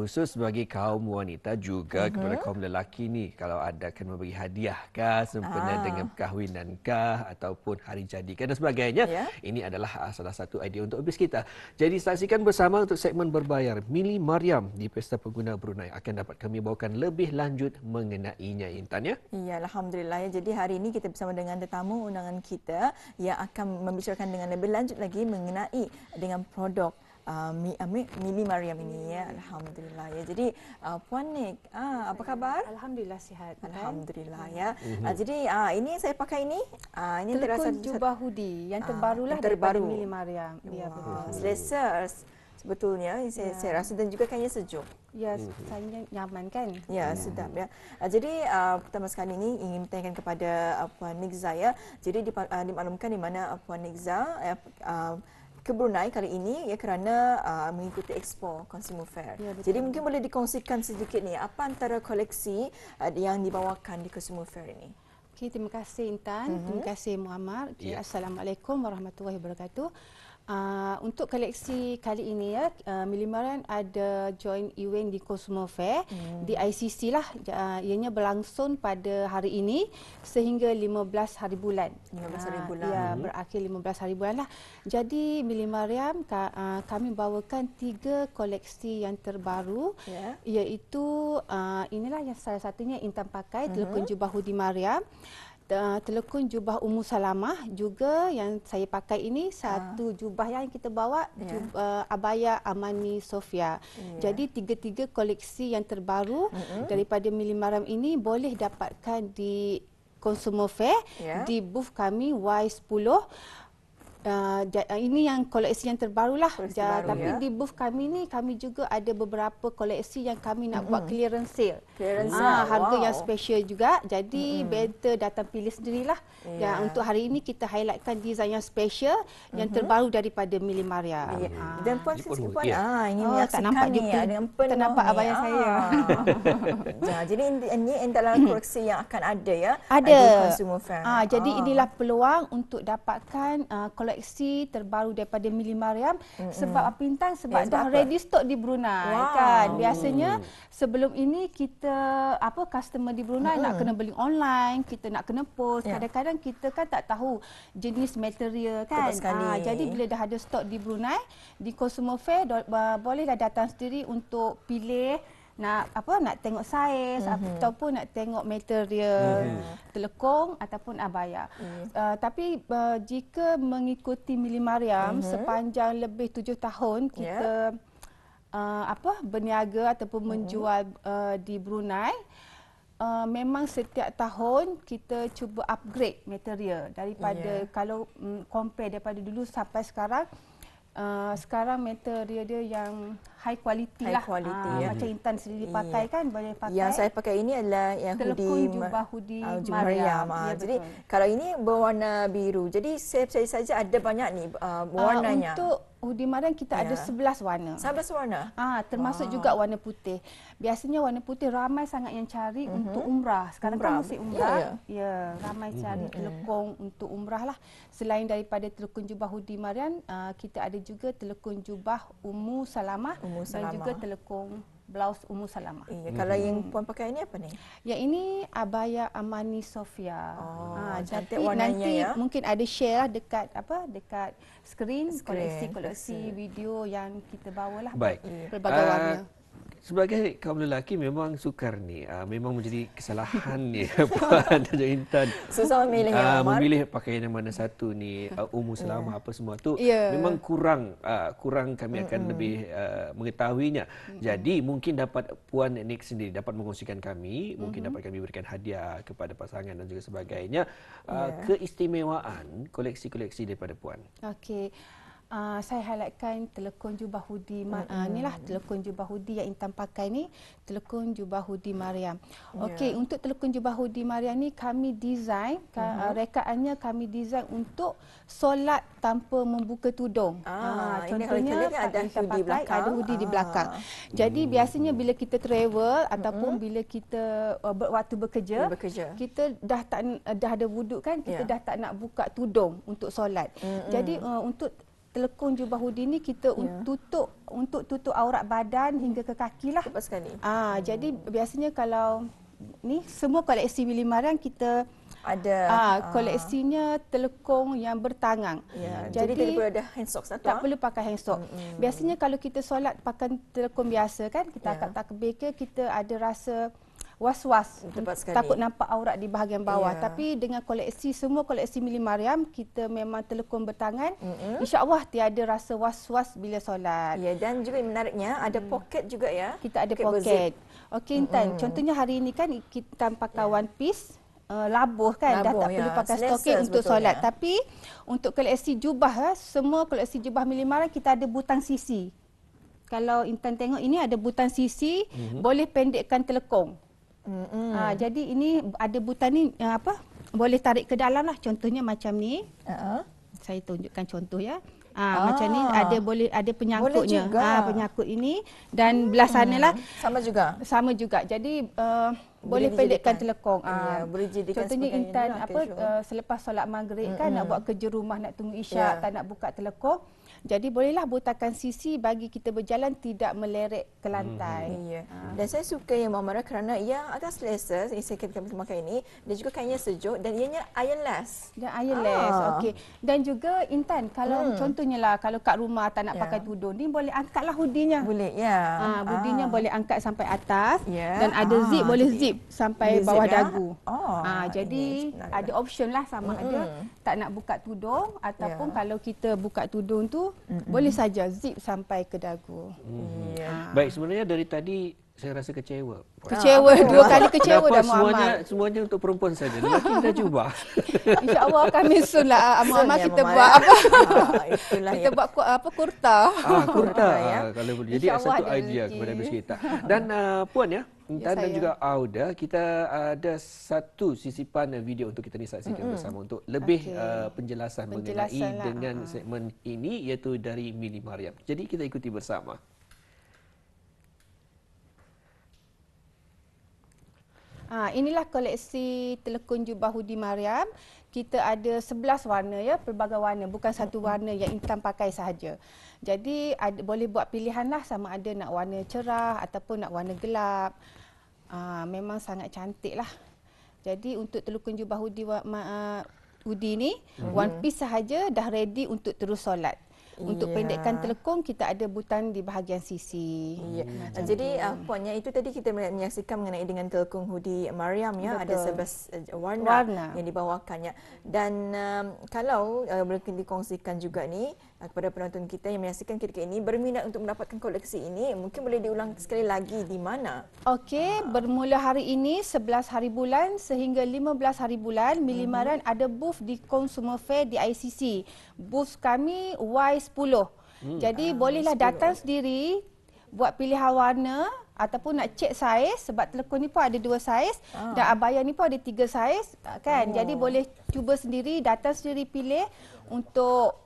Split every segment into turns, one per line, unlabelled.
Khusus bagi kaum wanita juga kepada kaum lelaki ni, kalau ada akan memberi hadiah kah sempena dengan perkahwinan kah ataupun hari jadi kah dan sebagainya. Ini adalah salah satu idea untuk habis kita. Jadi saksikan bersama untuk segmen berbayar Mili Mariam di Pesta Pengguna Brunei. Akan dapat kami bawakan lebih lanjut mengenainya, Intan, ya.
Ya, alhamdulillah ya. Jadi hari ini kita bersama dengan tetamu undangan kita yang akan membicarakan dengan lebih lanjut lagi mengenai dengan produk Mili Mariam ini, ya. Alhamdulillah ya. Jadi Puan Nik, apa khabar?
Alhamdulillah sihat.
Alhamdulillah ya. Jadi ini saya pakai ini. Ini
Telekon jubah hoodie yang terbarulah daripada Mili Mariam. Ya, betul.
Selesa sebetulnya saya rasa dan juga kayaknya sejuk.
Ya, saya nyaman kan?
Ya, sedap ya. Jadi pertama sekali ini ingin bertanyakan kepada Puan Nikza ya. Jadi dimaklumkan di mana Puan Nikza ke Brunei kali ini ya kerana mengikuti Expo Consumer Fair. Ya, jadi mungkin boleh dikongsikan sedikit ni apa antara koleksi yang dibawakan di Consumer Fair ini.
Okey, terima kasih Intan, terima kasih Muammar. Assalamualaikum warahmatullahi wabarakatuh. Untuk koleksi kali ini ya, Mili Mariam ada join event di Consumer Fair di ICC lah. Ianya berlangsung pada hari ini sehingga 15 hari bulan.
15 hari bulan.
Ya, berakhir 15 hari bulan lah. Jadi Mili Mariam kami bawakan 3 koleksi yang terbaru, iaitu inilah yang salah satunya Intan pakai, telekon jubah hoodie Mariam. Telekon jubah Ummu Salamah juga yang saya pakai ini, satu jubah yang kita bawa abaya Amani Sofia. Jadi 3 koleksi yang terbaru daripada Mili Mariam ini boleh dapatkan di Consumer Fair di booth kami Y10. Ini yang koleksi yang terbarulah. Tapi di booth kami ni kami juga ada beberapa koleksi yang kami nak buat clearance sale. Harga yang special juga. Jadi better datang pilih sendirilah. Ya, untuk hari ini kita highlightkan design yang special yang terbaru daripada Mili Mariam.
Dan Puan ini
tak nampak ni
dengan penuh.
Tak nampak abaya saya.
Jadi ini antara koleksi yang akan ada ya.
Ada.
Di Consumer Fair.
Jadi inilah peluang untuk dapatkan koleksi terbaru daripada Mili Mariam. Sebab apa Intan? Sebab dah ready stock di Brunei kan. Biasanya sebelum ini kita customer di Brunei nak kena beli online, kita nak kena post. Kadang-kadang kita kan tak tahu jenis material kan. Jadi bila dah ada stok di Brunei, di Consumer Fair bolehlah datang sendiri untuk pilih nak tengok saiz ataupun nak tengok material telekong ataupun abaya. Tapi jika mengikuti Mili Mariam sepanjang lebih 7 tahun kita berniaga ataupun menjual di Brunei, memang setiap tahun kita cuba upgrade material daripada kalau compare daripada dulu sampai sekarang. Sekarang material dia yang high quality lah. Macam Intan sendiri pakai kan, boleh pakai.
Yang saya pakai ini adalah yang
telekon jubah hoodie Mariam.
Jadi kalau ini berwarna biru. Jadi saya percaya saja ada banyak ni warnanya.
Untuk hoodie Mariam kita ada 11 warna.
11 warna?
Termasuk juga warna putih. Biasanya warna putih ramai sangat yang cari untuk umrah. Sekarang kan musim umrah. Ya, ramai cari telekong untuk umrah lah. Selain daripada telekon jubah hoodie Mariam, kita ada juga telekon jubah Ummu Salamah dan juga telekong blouse Ummu Salamah.
Kalau yang Puan pakai ini apa ni?
Yang ini abaya Amani Sofia.
Cantik warnanya
nanti
ya.
Mungkin ada share lah dekat skrin koleksi video yang kita bawalah.
Baik.
Pelbagai warna.
Sebagai kaum lelaki memang sukar ni, memang menjadi kesalahan ni Puan dan Intan.
Susah memilih
memilih pakaian yang mana satu ni, Ummu Salamah apa semua tu memang kurang kami akan lebih mengetahuinya. Jadi mungkin dapat Puan Nik sendiri dapat mengkongsikan kami, mungkin dapat kami berikan hadiah kepada pasangan dan juga sebagainya, keistimewaan koleksi-koleksi daripada Puan.
Okey. Saya highlightkan telekon jubah hoodie inilah telekon jubah hoodie yang Intan pakai ni, telekon jubah hoodie Mariam. Okey, untuk telekon jubah hoodie Mariam ni kami design rekaannya kami design untuk solat tanpa membuka tudung. Contohnya Intan pakai ada hoodie di belakang. Jadi biasanya bila kita travel ataupun bila kita waktu bekerja, kita dah ada wuduk kan, kita dah tak nak buka tudung untuk solat. Jadi untuk telekung jubah hoodie ni kita tutup untuk tutup aurat badan hingga ke kaki lah.
Tepat sekali.
Jadi biasanya kalau ni semua koleksi Willy Mariam kita
ada
koleksinya telekung yang bertangang.
Jadi tak perlu ada hand socks atau
tak perlu pakai hand sock. Biasanya kalau kita solat pakai telekung biasa kan, kita angkat takbir ke, kita ada rasa was-was, takut nampak aurat di bahagian bawah. Tapi dengan semua koleksi Willy Mariam, kita memang telekung bertangan. InsyaAllah tiada rasa was-was bila solat.
Dan juga menariknya ada poket juga ya.
Kita ada poket. Okey Intan, contohnya hari ini kan kita pakai one piece, labuh kan, dah tak perlu pakai stocking untuk solat. Tapi untuk koleksi jubah, semua koleksi jubah Willy Mariam kita ada butang sisi. Kalau Intan tengok ini ada butang sisi, boleh pendekkan telekung. Jadi ini ada butang ni boleh tarik ke dalam lah, contohnya macam ni. Saya tunjukkan contoh ya. Macam ni boleh ada penyangkutnya. Penyangkut ini dan belah sana lah sama juga. Jadi boleh pendekkan telekung.
Boleh jadikan
contohnya Intan selepas solat maghrib kan nak buat kerja rumah, nak tunggu isyak, tak nak buka telekung. Jadi bolehlah butakan sisi bagi kita berjalan tidak meleret ke lantai.
Dan saya suka yang Muammarah kerana ia agak selesa. Saya katakan memakai ini dan juga kainnya sejuk dan ianya ironless.
Dan ironless. Okey. Dan juga Intan, kalau contohnya lah kalau kat rumah tak nak pakai tudung ni, boleh angkatlah hoodie-nya.
Boleh
hoodie-nya boleh angkat sampai atas dan ada zip, boleh zip sampai bawah dagu. Jadi ada option lah, sama ada tak nak buka tudung ataupun kalau kita buka tudung tu boleh saja zip sampai ke dagu.
Baik, sebenarnya dari tadi saya rasa kecewa.
Dua kali kecewa dah Muhammad.
Semuanya untuk perempuan saja. Lelaki dah jubah.
InsyaAllah kami sunlah Muhammad kita buat kita buat kurta.
Kurta kalau boleh. Jadi satu idea kepada Miss kita. Dan Puan ya, Intan dan juga Auda, kita ada satu sisipan video untuk kita ni saksikan bersama untuk lebih penjelasan mengenai dengan segmen ini, iaitu dari Willy Mariam. Jadi kita ikuti bersama.
Inilah koleksi telekung jubah hoodie Mariam. Kita ada 11 warna ya, pelbagai warna, bukan satu warna yang Intan pakai sahaja. Jadi boleh buat pilihan lah, sama ada nak warna cerah ataupun nak warna gelap. Memang sangat cantik lah. Jadi untuk telekung jubah hoodie ni, one piece sahaja dah ready untuk terus solat. Untuk pendekkan telekung, kita ada butang di bahagian sisi.
Jadi puannya itu tadi kita menyaksikan mengenai dengan telekung hoodie Mariam ya. Betul. Ada 11 warna yang dibawakannya. Dan kalau boleh dikongsikan juga ni kepada penonton kita yang menyaksikan ketika ini berminat untuk mendapatkan koleksi ini, mungkin boleh diulang sekali lagi di mana?
Okey, bermula hari ini 11 hari bulan sehingga 15 hari bulan, Willy Mariam ada booth di Consumer Fair di ICC. Booth kami Y10. Jadi bolehlah datang sendiri buat pilihan warna ataupun nak cek saiz, sebab telekung ni pun ada 2 saiz dan abaya ni pun ada 3 saiz kan. Jadi boleh cuba sendiri, datang sendiri pilih untuk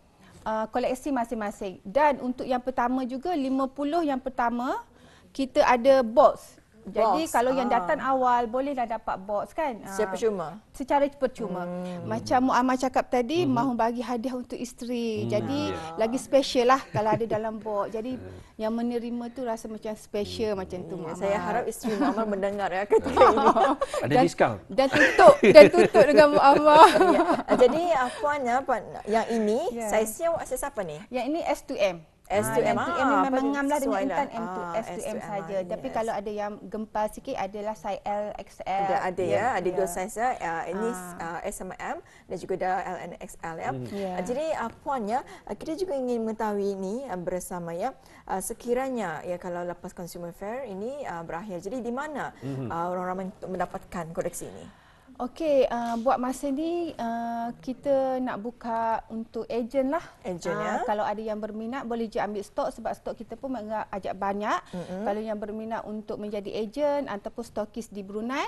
koleksi masing-masing. Dan untuk yang pertama juga 50 yang pertama kita ada box. Jadi kalau yang datang awal bolehlah dapat box kan.
Secara percuma.
Secara percuma. Macam Muammar cakap tadi, mahu bagi hadiah untuk isteri. Jadi lagi special lah kalau ada dalam box. Jadi yang menerima tu rasa macam special macam tu Muammar.
Saya harap isteri Muammar mendengar ya ketika ini.
Ada diskaun.
Dan tutup dengan Muammar.
Jadi puannya yang ini saiznya saiz apa ni?
Yang ini S2M.
S2M
ni memang ngamlah dengan Intan S2M saja. Tapi kalau ada yang gempal sikit adalah size L, XL.
Ada ya, ada 2 saiz ya. Ini S sama M dan juga ada L and XL ya. Jadi puannya kita juga ingin mengetahui ini bersama ya, sekiranya ya kalau lepas Consumer Fair ini berakhir, jadi di mana orang ramai untuk mendapatkan koleksi ini?
Okey, buat masa ni kita nak buka untuk ejen lah. Kalau ada yang berminat boleh je ambil stok, sebab stok kita pun agak banyak. Kalau yang berminat untuk menjadi ejen ataupun stokis di Brunei,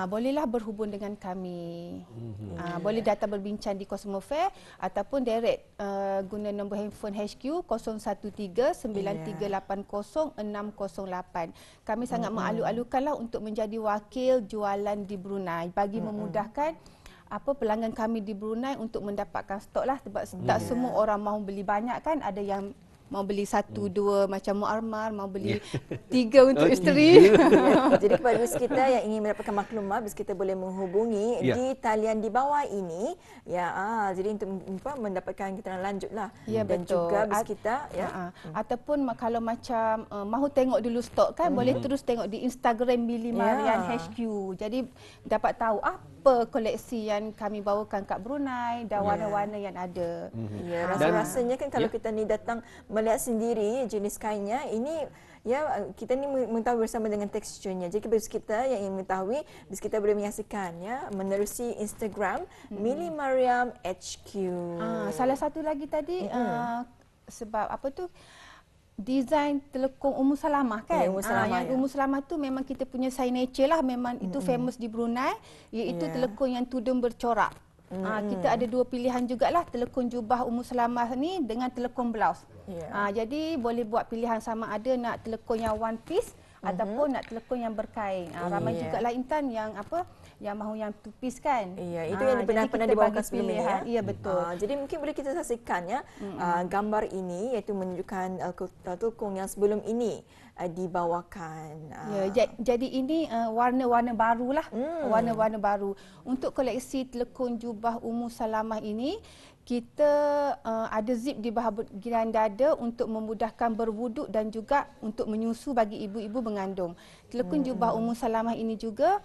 bolehlah berhubung dengan kami. Boleh datang berbincang di Consumer Fair ataupun direct guna nombor handphone HQ 013-9380-608. Kami sangat mengalu-alukanlah untuk menjadi wakil jualan di Brunei bagi memudahkan pelanggan kami di Brunei untuk mendapatkan stok lah, sebab tak semua orang mahu beli banyak kan, ada yang mau beli 1, 2 macam Muammar, mau beli 3 untuk isteri.
Jadi kepada bis kita yang ingin mendapatkan maklumat, bis kita boleh menghubungi di talian di bawah ini. Jadi untuk mendapatkan keterangan lanjut lah. Dan juga bis kita
ataupun kalau macam mahu tengok dulu stok kan, boleh terus tengok di Instagram Mili Marian HQ. Jadi dapat tahu apa koleksi yang kami bawakan kat Brunei dan warna-warna yang ada.
Rasa-rasanya kan kalau kita ni datang melihat sendiri jenis kainnya, ini kita ni mengetahui bersama dengan teksturnya. Jadi bagi kita yang ingin mengetahui, bis kita boleh menyaksikan menerusi Instagram Mili Mariam HQ.
Salah satu lagi tadi sebab design telekung Ummu Salamah kan. Yang Ummu Salamah tu memang kita punya signature lah, memang itu famous di Brunei, iaitu telekung yang tudung bercorak. Kita ada 2 pilihan jugalah, telekung jubah Ummu Salamah ni dengan telekung blouse. Jadi boleh buat pilihan sama ada nak telekung yang one piece ataupun nak telekung yang berkain. Ramai jugalah Intan yang yang mahu yang two piece kan.
Itu yang pernah dibawakan sebelumnya.
Ya, betul.
Jadi mungkin boleh kita saksikan gambar ini, iaitu menunjukkan telekung yang sebelum ini dibawakan.
Jadi ini warna-warna barulah, warna-warna baru. Untuk koleksi telekung jubah Ummu Salamah ini, kita ada zip di bahagian dada untuk memudahkan berwuduk dan juga untuk menyusu bagi ibu-ibu mengandung. Telekung jubah Ummu Salamah ini juga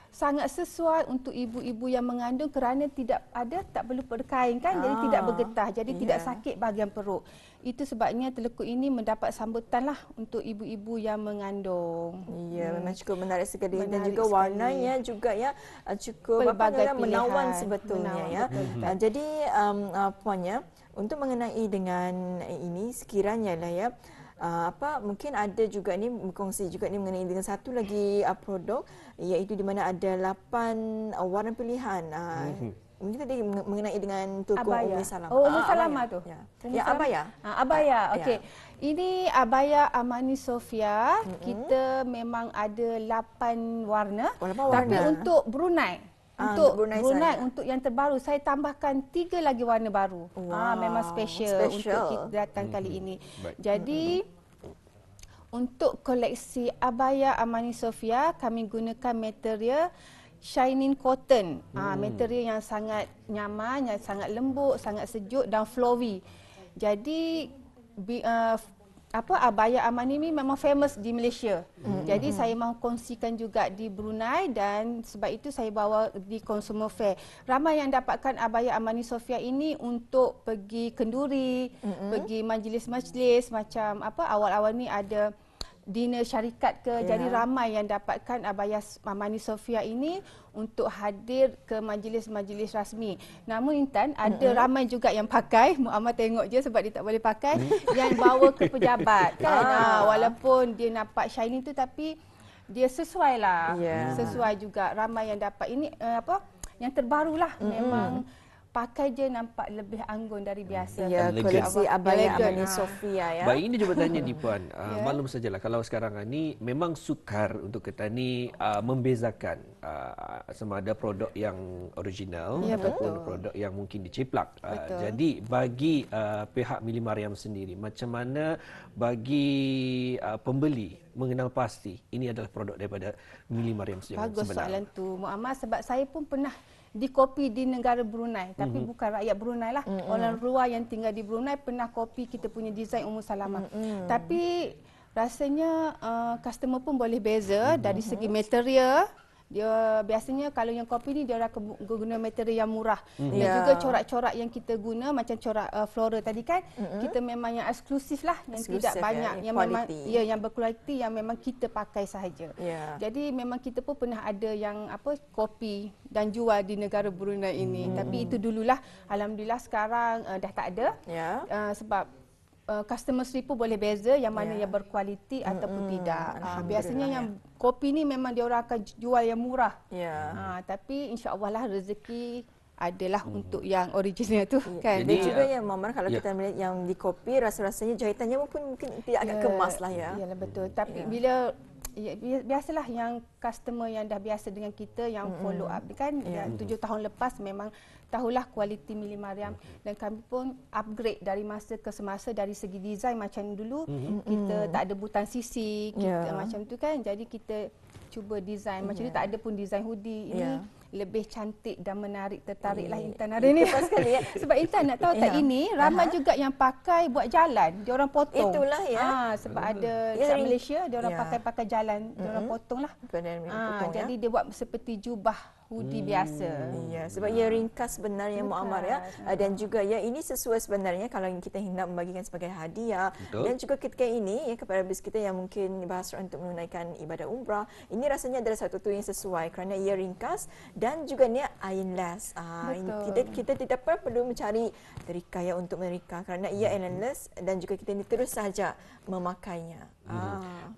sangat sesuai untuk ibu-ibu yang mengandung kerana tak perlu berkain kan, jadi tidak bergetah, jadi tidak sakit bahagian perut. Itu sebabnya telekung ini mendapat sambutan lah untuk ibu-ibu yang mengandung.
Memang cukup menarik sekali, dan juga warnanya juga cukup menawan sebetulnya. Jadi puannya, untuk mengenai dengan ini sekiranya lah mungkin ada juga ni berkongsi juga ni mengenai dengan satu lagi produk, iaitu di mana ada 8 warna pilihan. Mungkin tadi mengenai dengan telekung Ummu Salamah.
Ummu Salamah tu.
Abaya.
Abaya. Okey. Ini abaya Amani Sofia. Kita memang ada 8 warna. Tapi untuk Brunei, untuk yang terbaru, saya tambahkan 3 lagi warna baru. Memang special untuk kita datang kali ini. Jadi untuk koleksi abaya Amani Sofia, kami gunakan material shining cotton. Material yang sangat nyaman, yang sangat lembut, sangat sejuk dan flowy. Jadi abaya Amani ini memang famous di Malaysia. Jadi saya mahu kongsikan juga di Brunei, dan sebab itu saya bawa di Consumer Fair. Ramai yang dapatkan abaya Amani Sofia ini untuk pergi kenduri, pergi majlis-majlis macam awal-awal ni ada dinner syarikat ke. Jadi ramai yang dapatkan abaya Amani Sofia ini untuk hadir ke majlis-majlis rasmi. Namun Intan, ada ramai juga yang pakai, Muammar tengok je sebab dia tak boleh pakai, yang bawa ke pejabat kan. Walaupun dia nampak shiny tu, tapi dia sesuai lah. Sesuai juga. Ramai yang dapat ini yang terbarulah. Memang pakai je nampak lebih anggun dari biasa.
Koleksi abaya Amani Sofia.
Baik, ini cuba tanya di Puan. Maklum sajalah kalau sekarang ni memang sukar untuk kita ni membezakan sama ada produk yang original ataupun produk yang mungkin diciplak. Jadi bagi pihak Mili Mariam sendiri, macam mana bagi pembeli mengenal pasti ini adalah produk daripada Mili Mariam sebenarnya?
Bagus soalan tu, Muammar, sebab saya pun pernah dikopi di negara Brunei, tapi bukan rakyat Brunei lah. Orang luar yang tinggal di Brunei pernah kopi kita punya desain Ummu Salamah. Tapi rasanya customer pun boleh beza dari segi material. Dia biasanya kalau yang kopi ni dia akan guna material yang murah. Dan juga corak-corak yang kita guna macam corak floral tadi kan, kita memang yang eksklusif lah, yang tidak banyak, yang memang yang berkualiti, yang memang kita pakai sahaja. Jadi memang kita pun pernah ada yang kopi dan jual di negara Brunei ini. Tapi itu dululah. Alhamdulillah sekarang dah tak ada. Sebab customer pun boleh beza yang mana yang berkualiti ataupun tidak. Biasanya yang kopi ni memang dia orang akan jual yang murah. Tapi insya-Allah lah rezeki adalah untuk yang original tu kan.
Dan juga yang Muammar, kalau kita melihat yang di kopi, rasa-rasanya jahitannya pun mungkin tidak agak kemas lah ya.
Yalah betul. Tapi bila Ya, biasalah yang customer yang dah biasa dengan kita yang follow up kan 7 tahun lepas memang tahulah kualiti Mili Mariam dan kami pun upgrade dari masa ke semasa dari segi design macam dulu kita tak ada butang sisi kita macam tu kan, jadi kita cuba design macam ni, tak ada pun design hoodie ini lebih cantik dan menarik, tertariklah Intan hari ni.
Sekali, ya.
Sebab Intan nak tahu tak ini ramai juga yang pakai buat jalan, dia orang potong.
Itulah ya.
Sebab ada kat Malaysia dia orang pakai jalan, dia orang potonglah. Jadi dia buat seperti jubah hoodie biasa.
Ya, sebab ia ringkas sebenarnya Muammar ya. Dan juga ya ini sesuai sebenarnya kalau kita hendak membagikan sebagai hadiah. Betul. Dan juga ketika ini ya kepada bis kita yang mungkin berhasrat untuk menunaikan ibadah umrah, ini rasanya adalah satu yang sesuai kerana ia ringkas dan juga ni ironless. Kita tidak perlu mencari terikaya untuk mereka kerana ia ironless dan juga kita ini terus saja memakainya.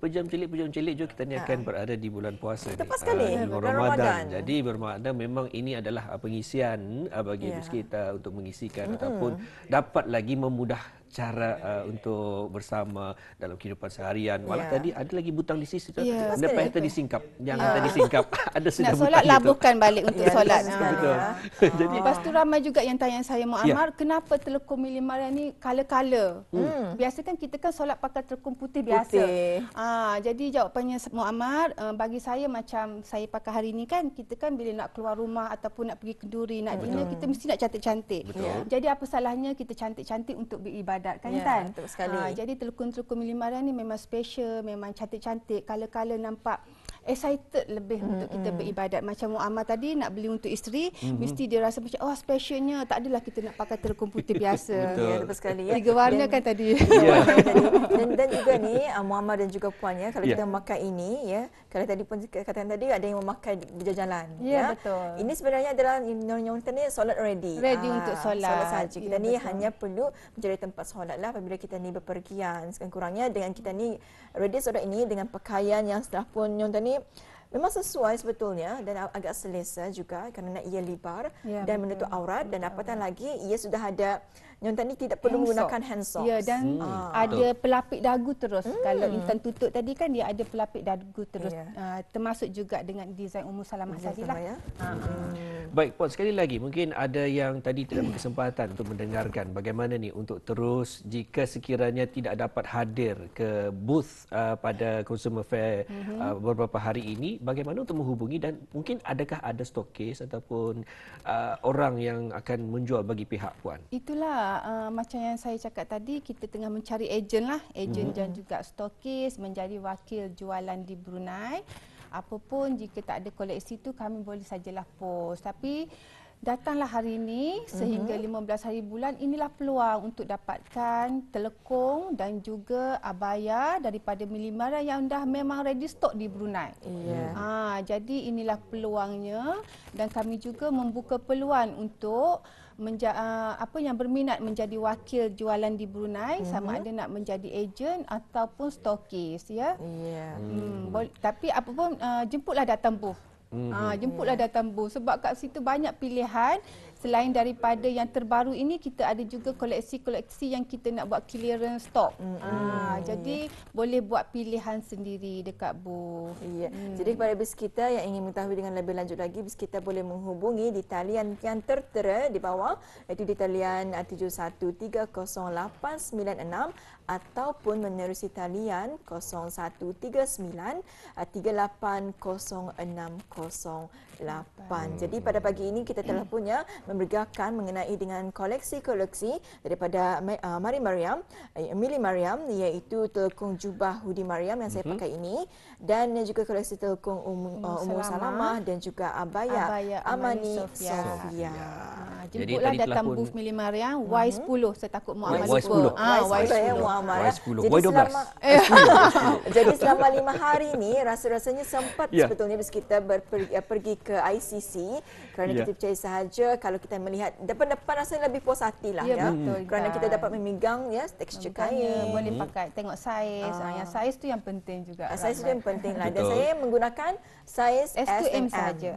Pejam cilik juga kita ni akan berada di bulan puasa.
Tepat sekali.
Ramadan. Jadi bermakna memang ini adalah pengisian bagi bis kita untuk mengisikan ataupun dapat lagi memudah cara untuk bersama dalam kehidupan seharian. Malah tadi ada lagi butang di sisi tu. Lepas tadi disingkap. Jangan tadi singkap. Ada sudah
nak solat labuhkan balik untuk solat.
Betul.
Jadi lepas tu ramai juga yang tanya saya Muammar, kenapa telekom Mili Mariam ni color-color? Biasa kan kita kan solat pakai telekom putih biasa. Jadi jawapannya Muammar, bagi saya macam saya pakai hari ni kan, kita kan bila nak keluar rumah ataupun nak pergi kenduri, nak dinner, kita mesti nak cantik-cantik. Jadi apa salahnya kita cantik-cantik untuk beribadat kan Tan?
Betul sekali.
Jadi telekom-telekom Mili Mariam ni memang special, memang cantik-cantik, color-color nampak excited lebih untuk kita beribadat. Macam Muammar tadi nak beli untuk isteri, mesti dia rasa macam specialnya, tak adalah kita nak pakai telekom putih biasa.
Betul sekali ya.
3 warna kan tadi.
Dan juga ni Muammar dan juga puan ya, kalau kita memakai ini ya, kalau tadi pun katakan tadi ada yang memakai berjalan.
Ya, betul.
Ini sebenarnya adalah yang ni solat ready.
Ready untuk solat.
Solat saja. Kita ni hanya perlu mencari tempat solatlah apabila kita ni berpergian. Sekurang-kurangnya dengan kita ni ready solat ini dengan pakaian yang setelah pun yang tadi memang sesuai sebetulnya dan agak selesa juga kerana ia libar dan menutup aurat dan apatah lagi ia sudah ada yang tadi tidak perlu menggunakan hand socks.
Ya, dan ada pelapik dagu terus. Kalau Intan tutup tadi kan dia ada pelapik dagu terus. Termasuk juga dengan desain Ummu Salamah tadilah.
Baik, Puan, sekali lagi mungkin ada yang tadi tidak berkesempatan untuk mendengarkan bagaimana ni untuk terus jika sekiranya tidak dapat hadir ke booth pada Consumer Fair beberapa hari ini, bagaimana untuk menghubungi dan mungkin adakah ada stokis ataupun orang yang akan menjual bagi pihak Puan?
Itulah macam yang saya cakap tadi, kita tengah mencari ejen lah, ejen dan juga stokis menjadi wakil jualan di Brunei. Apapun jika tak ada koleksi tu kami boleh sajalah post. Tapi datanglah hari ini sehingga 15 hari bulan, inilah peluang untuk dapatkan telekong dan juga abaya daripada Mili Mariam yang dah memang ready stock di Brunei. Jadi inilah peluangnya dan kami juga membuka peluang untuk yang berminat menjadi wakil jualan di Brunei, sama ada nak menjadi ejen ataupun stokis ya. Tapi apapun jemputlah datang booth. Jemputlah datang booth sebab kat situ banyak pilihan. Selain daripada yang terbaru ini, kita ada juga koleksi-koleksi yang kita nak buat clearance stock. Jadi boleh buat pilihan sendiri dekat booth.
Jadi kepada bis kita yang ingin mengetahui dengan lebih lanjut lagi, bis kita boleh menghubungi di talian yang tertera di bawah, iaitu di talian 71308696 ataupun menerusi talian 0139380608. Jadi pada pagi ini kita telah punya memeriahkan mengenai dengan koleksi-koleksi daripada Mili Mariam, iaitu telekung jubah hoodie Mariam yang saya pakai ini dan juga koleksi telekung Ummu Salamah dan juga abaya Amani Sofia.
Jemputlah datang booth Mili Mariam Y10, saya takut Muammar
Y10.
Y10.
Y12.
Jadi selama 5 hari ni rasa-rasanya sempat sebetulnya bis kita pergi ke ICC kerana kita percaya sahaja kalau kita melihat depan-depan rasanya lebih puas hati lah
Ya,
ya.
betul,
Kerana
kan.
kita dapat memegang ya tekstur kain.
Boleh pakai, tengok saiz. Yang saiz tu yang penting juga.
Saiz tu yang penting lah. Dan
Betul.
saya menggunakan saiz S
S to
dan
M
M
saja.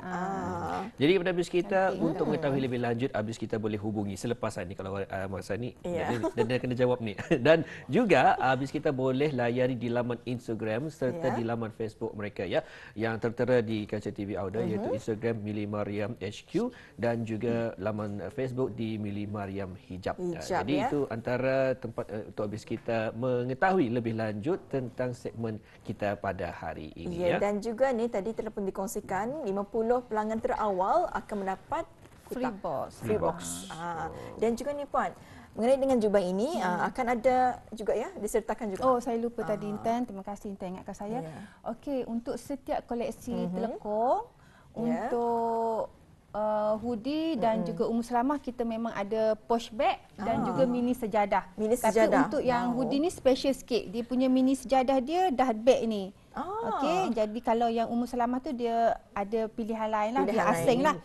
Jadi kepada habis kita
Cantik.
untuk mengetahui lebih lanjut, habis kita boleh hubungi selepas ni kalau masa ni
Ya.
dia kena jawab ni. Dan juga habis kita boleh layari di laman Instagram serta
Ya.
di laman Facebook mereka ya yang tertera di Kaca TV Auda iaitu Instagram Mili Mariam HQ dan juga laman Facebook di Mili Mariam Hijab.
Hijab,
Jadi
ya.
itu antara tempat untuk habis kita mengetahui lebih lanjut tentang segmen kita pada hari ini
Ya, dan juga ni tadi telah pun dikongsikan 50 pelanggan terawal akan mendapat
Free box.
Free box. Dan juga ni Puan, mengenai dengan jubah ini akan ada juga ya disertakan juga.
Oh, saya lupa tadi Intan. Terima kasih Intan ingatkan saya.
Ya.
Okey, untuk setiap koleksi telekong,
Ya.
untuk hoodie dan juga Ummu Salamah kita memang ada posh bag dan juga mini sejadah.
Mini
Tapi
sejadah.
untuk yang hoodie ni special sikit. Dia punya mini sejadah dia dah bag ni. Okey, jadi kalau yang Ummu Salamah tu dia ada pilihan lain lah,
Pilihan
dia asing
lain.
lah.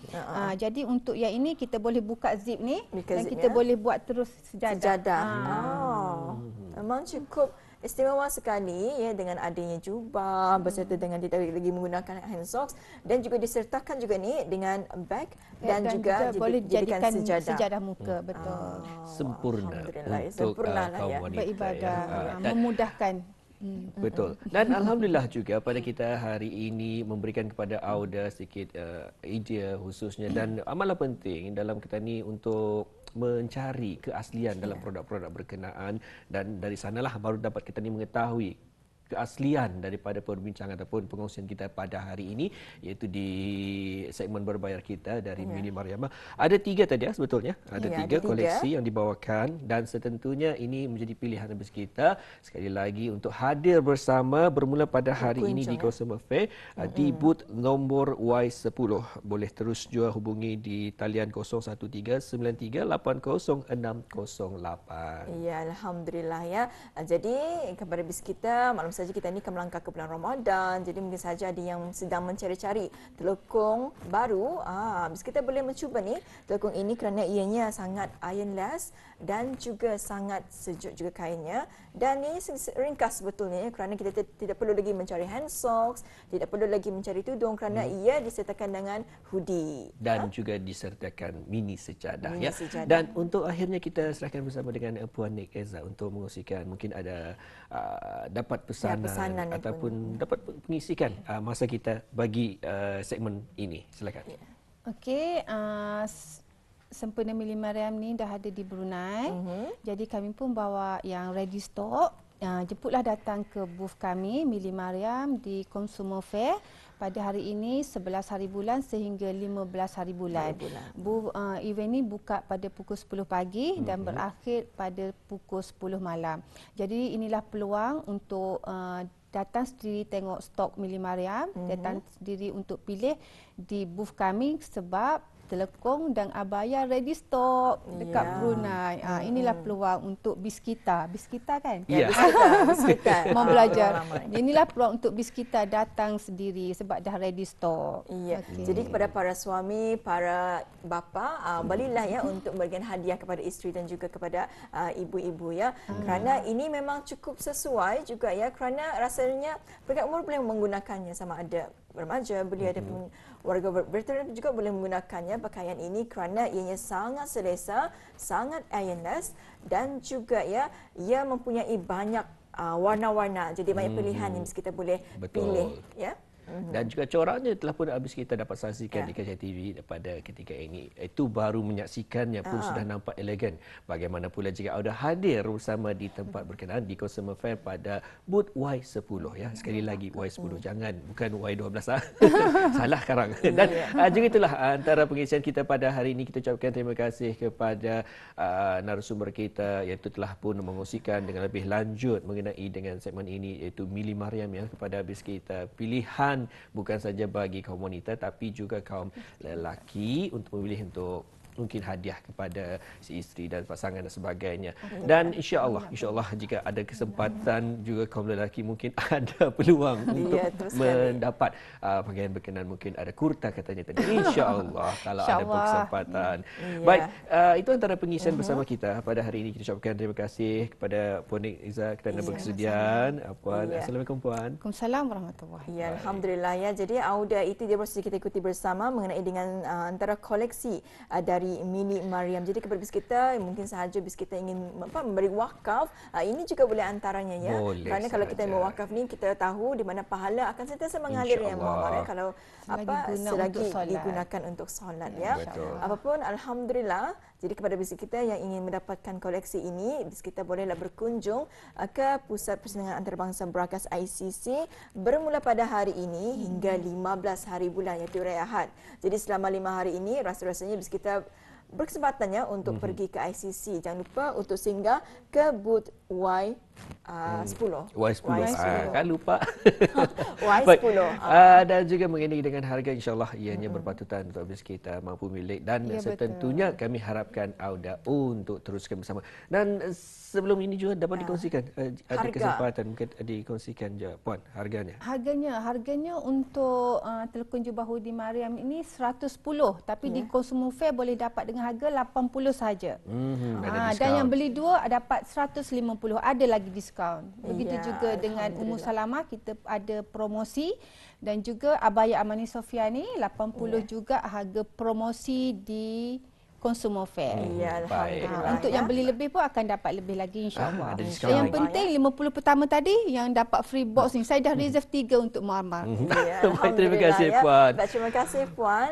Jadi untuk yang ini kita boleh buka zip ni
Buka
dan
zip,
kita
ya.
boleh buat terus sejadah.
Sejadah. Memang cukup istimewa sekali ya dengan adanya jubah beserta dengan dia lagi menggunakan hand socks dan juga disertakan juga ni dengan bag dan juga
boleh
dijadikan
jadikan
sejadah.
sejadah muka, betul.
Sempurna
Alhamdulillah,
untuk
sempurna lah
kaum
ya.
wanita
Beribadah,
dan
memudahkan.
betul. Dan alhamdulillah juga pada kita hari ini memberikan kepada Auda sedikit idea khususnya dan amalan penting dalam kita ni untuk mencari keaslian dalam produk-produk berkenaan dan dari sanalah baru dapat kita ni mengetahui keaslian daripada perbincangan ataupun pengongsian kita pada hari ini iaitu di segmen berbayar kita dari Mili Mariamah. Ada 3 tadi sebetulnya. Ada 3 koleksi yang dibawakan dan setentunya ini menjadi pilihan habis kita sekali lagi untuk hadir bersama bermula pada hari ini di Consumer Fair di booth nombor Y10. Boleh terus juga hubungi di talian 0139380608.
Ya, alhamdulillah ya. Jadi kepada bis kita malam saja kita ni akan melangkah ke bulan Ramadan. Jadi mungkin saja ada yang sedang mencari-cari telekong baru. Bis kita boleh mencuba ni telekong ini kerana ianya sangat ironless dan juga sangat sejuk juga kainnya. Dan ini ringkas sebetulnya ya, kerana kita tidak perlu lagi mencari hand socks, tidak perlu lagi mencari tudung kerana ia disertakan dengan hoodie.
Dan juga disertakan mini sejadah
Mini
ya.
sejadah.
Dan untuk akhirnya kita serahkan bersama dengan Puan Nik Eza untuk mengongsikan mungkin ada dapat pesanan ataupun dapat mengisikan masa kita bagi segmen ini. Silakan.
Ya.
Okey, Sempena Mili Mariam ni dah ada di Brunei. Jadi kami pun bawa yang ready stock. Jemputlah datang ke booth kami Mili Mariam di Consumer Fair pada hari ini 11 hari bulan sehingga 15 hari bulan. Event ni buka pada pukul 10 pagi dan berakhir pada pukul 10 malam. Jadi inilah peluang untuk datang sendiri tengok stok Mili Mariam, datang sendiri untuk pilih di booth kami sebab telekong dan abaya ready stock dekat Brunei. Inilah peluang untuk bis kita. Bis kita kan?
Ya.
Bis kita.
Mau belajar. Inilah peluang untuk bis kita datang sendiri sebab dah ready stock.
Ya. Jadi kepada para suami, para bapa, balilah ya untuk memberikan hadiah kepada isteri dan juga kepada ibu-ibu ya. Kerana ini memang cukup sesuai juga ya kerana rasanya peringkat umur boleh menggunakannya sama ada remaja, boleh ada pun warga veteran juga boleh menggunakannya pakaian ini kerana ianya sangat selesa, sangat ironless dan juga ya ia mempunyai banyak warna-warna. Jadi banyak pilihan yang kita boleh pilih ya.
Dan juga coraknya telah pun habis kita dapat saksikan di Kaca TV pada ketika ini. Itu baru menyaksikannya pun sudah nampak elegan. Bagaimana pula jika Auda hadir bersama di tempat berkenaan di Consumer Fair pada booth Y10 ya. Sekali lagi Y10 jangan bukan Y12 salah sekarang. Dan juga itulah antara pengisian kita pada hari ini. Kita ucapkan terima kasih kepada narasumber kita iaitu telah pun mengongsikan dengan lebih lanjut mengenai dengan segmen ini iaitu Mili Mariam ya kepada habis kita pilihan bukan saja bagi kaum wanita tapi juga kaum lelaki untuk memilih untuk mungkin hadiah kepada si isteri dan pasangan dan sebagainya. Dan insya-Allah jika ada kesempatan juga kaum lelaki mungkin ada peluang untuk mendapat pakaian berkenan, mungkin ada kurta katanya tadi. Insya-Allah kalau ada berkesempatan. Baik, itu antara pengisian bersama kita pada hari ini. Kita ucapkan terima kasih kepada Puan Nigza kerana berkesudian. Puan, Assalamualaikum Puan.
Waalaikumsalam warahmatullahi.
Ya, alhamdulillah ya. Jadi Auda itu dia baru saja kita ikuti bersama mengenai dengan antara koleksi dari Mini Mariam. Jadi kepada bis kita mungkin sahaja bis kita ingin memberi wakaf, ini juga boleh antaranya ya.
Boleh
kerana
sahaja.
kalau kita berwakaf ni kita tahu di mana pahala akan sentiasa mengalir ya Muhammad kalau selagi digunakan untuk solat ya. Apapun alhamdulillah. Jadi kepada bis kita yang ingin mendapatkan koleksi ini, bis kita bolehlah berkunjung ke Pusat Persenjataan Antarabangsa Berakas ICC bermula pada hari ini hingga 15 hari bulan iaitu hari Ahad. Jadi selama 5 hari ini rasa-rasanya bis kita berkesempatannya untuk pergi ke ICC. Jangan lupa untuk singgah ke booth Y10.
Kan lupa.
Y10.
Dan juga mengenai dengan harga, insyaAllah ianya berpatutan untuk bis kita mampu milik. Dan setentunya kami harapkan Auda untuk teruskan bersama. Dan sebelum ini juga dapat dikongsikan, ada kesempatan mungkin dikongsikan je Puan harganya.
Harganya untuk telekung jubah hoodie Mariam ini 110, tapi di Consumer Fair boleh dapat dengan harga 80 saja. Dan yang beli dua dapat 150, ada lagi diskaun. Begitu juga dengan Ummu Salamah, kita ada promosi, dan juga Abaya Amani Sofiani 80 juga harga promosi di Consumer Fair.
Ya, alhamdulillah.
Untuk yang beli lebih pun akan dapat lebih lagi insya-Allah.
Yang
penting 50 pertama tadi yang dapat free box ni, saya dah reserve 3 untuk Muammar.
Ya,
Terima kasih Puan.
Terima kasih Puan.